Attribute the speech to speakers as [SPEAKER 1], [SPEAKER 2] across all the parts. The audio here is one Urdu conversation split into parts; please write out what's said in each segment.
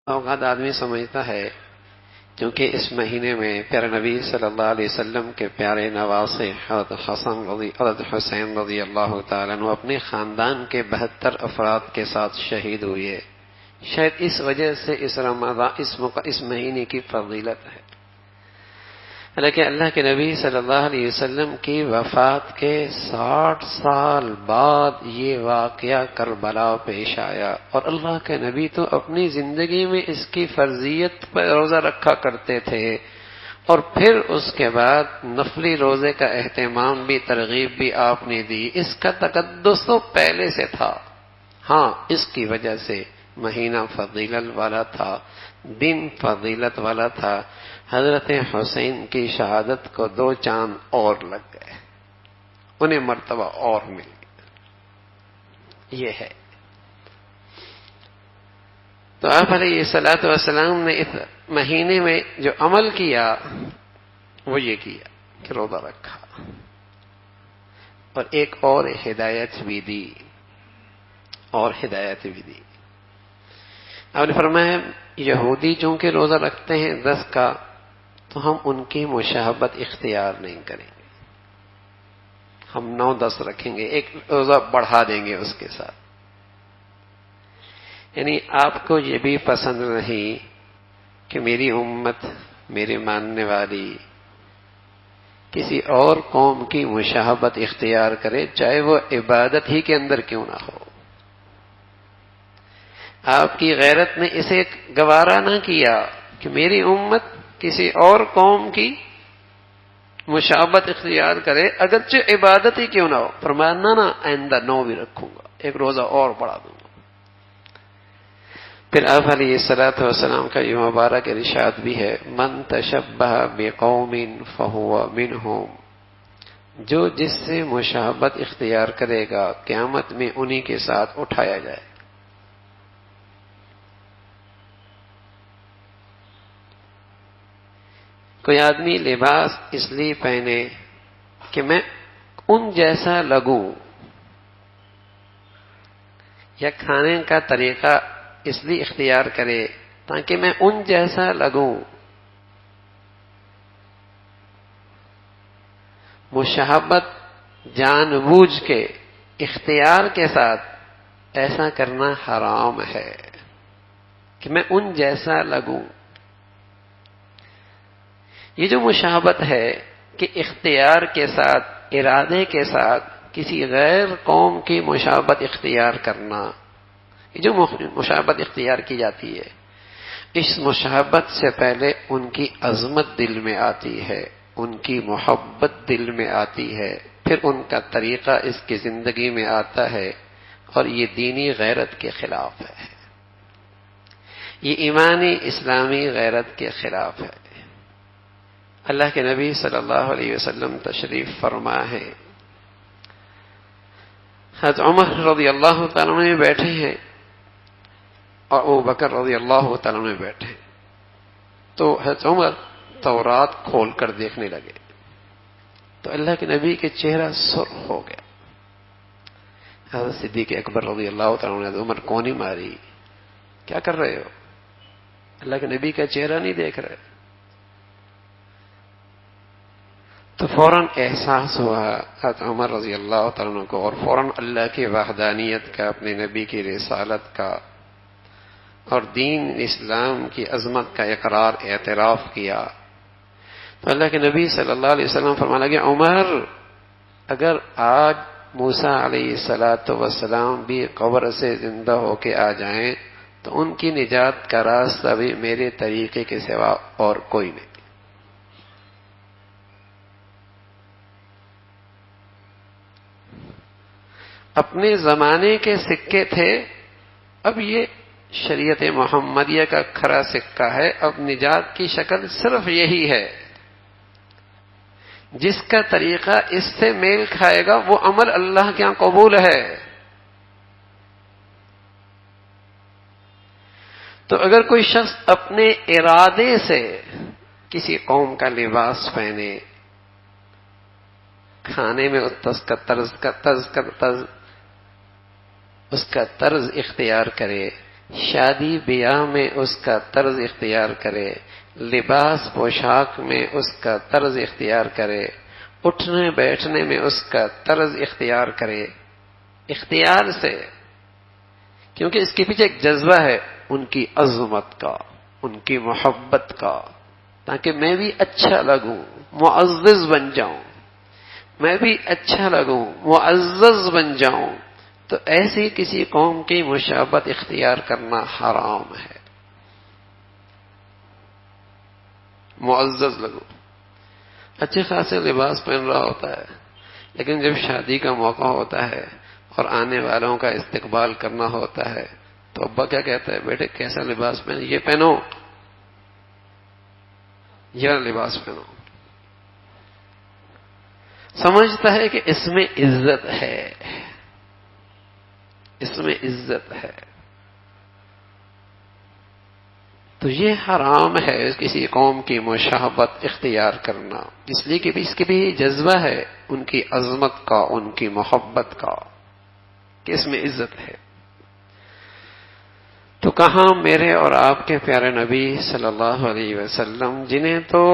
[SPEAKER 1] اوقات آدمی سمجھتا ہے کیونکہ اس مہینے میں پیارے نبی صلی اللہ علیہ وسلم کے پیارے نواسے حضرت حسین رضی اللہ تعالیٰ عنہ اپنے خاندان کے 72 افراد کے ساتھ شہید ہوئے، شاید اس وجہ سے اس مہینے کی فضیلت ہے۔ حالانکہ اللہ کے نبی صلی اللہ علیہ وسلم کی وفات کے 60 سال بعد یہ واقعہ کربلا پیش آیا، اور اللہ کے نبی تو اپنی زندگی میں اس کی فرضیت پر روزہ رکھا کرتے تھے، اور پھر اس کے بعد نفلی روزے کا اہتمام بھی، ترغیب بھی آپ نے دی۔ اس کا تقدس تو پہلے سے تھا، ہاں اس کی وجہ سے مہینہ فضیلت والا تھا، دن فضیلت والا تھا۔ حضرت حسین کی شہادت کو 2 چاند اور لگ گئے، انہیں مرتبہ اور مل گیا، یہ ہے۔ تو آپ علیہ الصلوۃ والسلام نے اس مہینے میں جو عمل کیا وہ یہ کیا کہ روزہ رکھا، اور ایک اور ہدایت بھی دی، آپ نے فرمایا یہودی چونکہ روزہ رکھتے ہیں 10 کا، تو ہم ان کی مشابہت اختیار نہیں کریں گے، ہم 9-10 رکھیں گے، ایک روزہ بڑھا دیں گے اس کے ساتھ۔ یعنی آپ کو یہ بھی پسند نہیں کہ میری امت، میرے ماننے والی کسی اور قوم کی مشابہت اختیار کرے، چاہے وہ عبادت ہی کے اندر کیوں نہ ہو۔ آپ کی غیرت نے اسے گوارا نہ کیا کہ میری امت کسی اور قوم کی مشابہت اختیار کرے، اگرچہ عبادت ہی کیوں نہ ہو۔ فرمایا نہ آئندہ 9 بھی رکھوں گا، ایک روزہ اور بڑھا دوں گا۔ پھر آپ علیہ الصلوۃ والسلام کا یہ مبارک ارشاد بھی ہے، من تشبہ بقوم فہو منہم، جو جس سے مشابہت اختیار کرے گا قیامت میں انہی کے ساتھ اٹھایا جائے۔ کوئی آدمی لباس اس لیے پہنے کہ میں ان جیسا لگوں، یا کھانے کا طریقہ اس لیے اختیار کرے تاکہ میں ان جیسا لگوں، مشابہت جان بوجھ کے اختیار کے ساتھ ایسا کرنا حرام ہے کہ میں ان جیسا لگوں۔ یہ جو مشابہت ہے کہ اختیار کے ساتھ، ارادے کے ساتھ کسی غیر قوم کی مشابہت اختیار کرنا، یہ جو مشابہت اختیار کی جاتی ہے، اس مشابہت سے پہلے ان کی عظمت دل میں آتی ہے، ان کی محبت دل میں آتی ہے، پھر ان کا طریقہ اس کی زندگی میں آتا ہے، اور یہ دینی غیرت کے خلاف ہے، یہ ایمانی اسلامی غیرت کے خلاف ہے۔ اللہ کے نبی صلی اللہ علیہ وسلم تشریف فرما ہے، حضرت عمر رضی اللہ تعالیٰ عنہ بیٹھے ہیں اور ابو بکر رضی اللہ تعالیٰ عنہ بیٹھے ہیں، تو حضرت عمر تورات کھول کر دیکھنے لگے، تو اللہ کے نبی کے چہرہ سرخ ہو گیا۔ حضرت صدیق اکبر رضی اللہ تعالیٰ عنہ نے عمر کونی ماری، کیا کر رہے ہو؟ اللہ کے نبی کا چہرہ نہیں دیکھ رہے؟ تو فوراً احساس ہوا حضرت عمر رضی اللہ تعالیٰ عنہ کو، اور فوراً اللہ کی وحدانیت کا، اپنے نبی کی رسالت کا اور دین اسلام کی عظمت کا اقرار، اعتراف کیا۔ تو اللہ کے نبی صلی اللہ علیہ وسلم فرمانے لگے، عمر اگر آج موسیٰ علیہ السلام بھی قبر سے زندہ ہو کے آ جائیں تو ان کی نجات کا راستہ بھی میرے طریقے کے سوا اور کوئی نہیں۔ اپنے زمانے کے سکے تھے، اب یہ شریعت محمدیہ کا کھرا سکہ ہے، اب نجات کی شکل صرف یہی ہے، جس کا طریقہ اس سے میل کھائے گا وہ عمل اللہ کے یہاں قبول ہے۔ تو اگر کوئی شخص اپنے ارادے سے کسی قوم کا لباس پہنے، کھانے میں اس کا طرز اختیار کرے، شادی بیاہ میں اس کا طرز اختیار کرے، لباس پوشاک میں اس کا طرز اختیار کرے، اٹھنے بیٹھنے میں اس کا طرز اختیار کرے، اختیار سے، کیونکہ اس کے پیچھے ایک جذبہ ہے ان کی عظمت کا، ان کی محبت کا، تاکہ میں بھی اچھا لگوں، معزز بن جاؤں، میں بھی اچھا لگوں، معزز بن جاؤں. تو ایسی کسی قوم کی مشابہت اختیار کرنا حرام ہے. معزز لگو، اچھے خاصے لباس پہن رہا ہوتا ہے، لیکن جب شادی کا موقع ہوتا ہے اور آنے والوں کا استقبال کرنا ہوتا ہے تو ابا کیا کہتا ہے؟ بیٹے کیسا لباس پہن، یہ پہنو، یہ لباس پہنو. سمجھتا ہے کہ اس میں عزت ہے، اس میں عزت ہے. تو یہ حرام ہے کسی قوم کی مشابہت اختیار کرنا، اس لیے کہ اس کے بھی جذبہ ہے ان کی عظمت کا، ان کی محبت کا، کہ اس میں عزت ہے. تو کہاں میرے اور آپ کے پیارے نبی صلی اللہ علیہ وسلم، جنہیں تو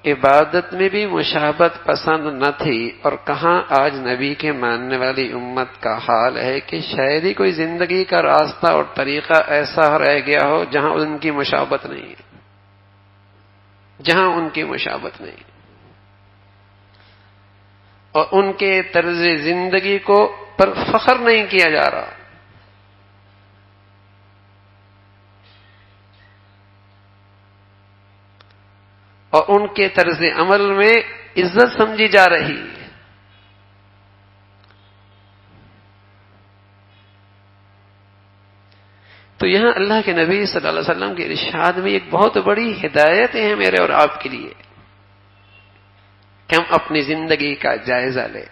[SPEAKER 1] عبادت میں بھی مشابہت پسند نہ تھی، اور کہاں آج نبی کے ماننے والی امت کا حال ہے کہ شاید ہی کوئی زندگی کا راستہ اور طریقہ ایسا رہ گیا ہو جہاں ان کی مشابہت نہیں ہے، جہاں ان کی مشابہت نہیں، اور ان کے طرز زندگی کو پر فخر نہیں کیا جا رہا. اور ان کے طرز عمل میں عزت سمجھی جا رہی ہے. تو یہاں اللہ کے نبی صلی اللہ علیہ وسلم کے ارشاد میں ایک بہت بڑی ہدایت ہے میرے اور آپ کے لیے کہ ہم اپنی زندگی کا جائزہ لیں.